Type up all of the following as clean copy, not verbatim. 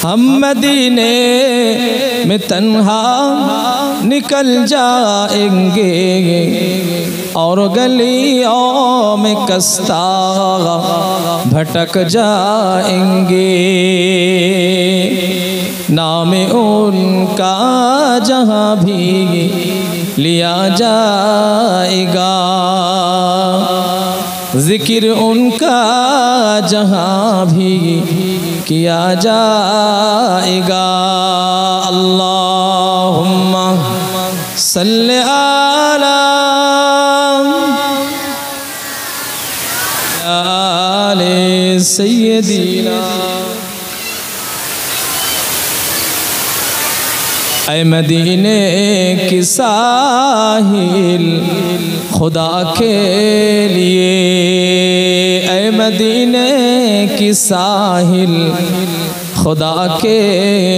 हम मदीने में तन्हा निकल जाएंगे और गलियों में कस्ता भटक जाएंगे। नाम उनका जहाँ भी लिया जाएगा, जिक्र उनका जहाँ भी किया जाएगा। अल्लाहुम्मा सल्लि अला आले सय्यदीना। ऐ मदीने की साहिल खुदा के लिए, ऐ मदीने की साहिल खुदा के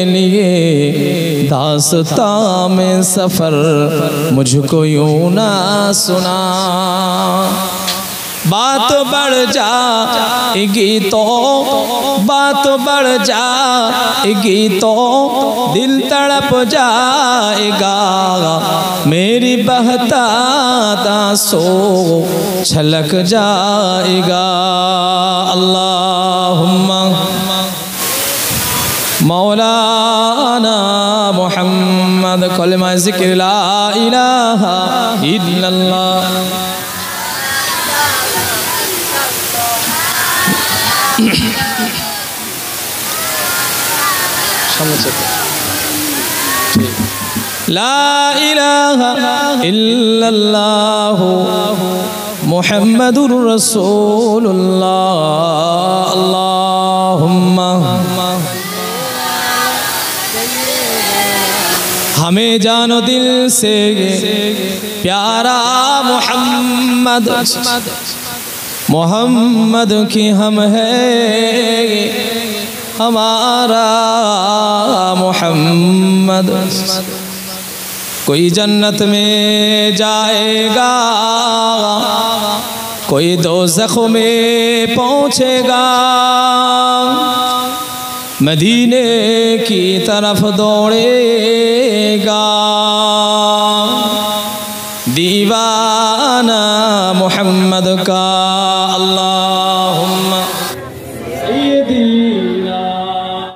लिए, दास्तां में सफ़र मुझको यूं ना सुना। बात बढ़ जाएगी तो, बात बढ़ जाएगी तो दिल तड़प जाएगा। मेरी बहता आंसू छलक जाएगा। अल्लाहुम्मा मौलाना मुहम्मद कलमा ज़िक्र ला इलाहा इल्लल्लाह। ला इलाहा इल्लल्लाह मुहम्मदुर रसूलुल्लाह। अल्लाहुम्मा हमें जानो दिल से प्यारा मोहम्मद, मोहम्मद की हम है हमारा मोहम्मद। कोई जन्नत में जाएगा, कोई दोज़ख में पहुँचेगा, मदीने की तरफ दौड़ेगा। दीवाना मोहम्मद का अल्लाह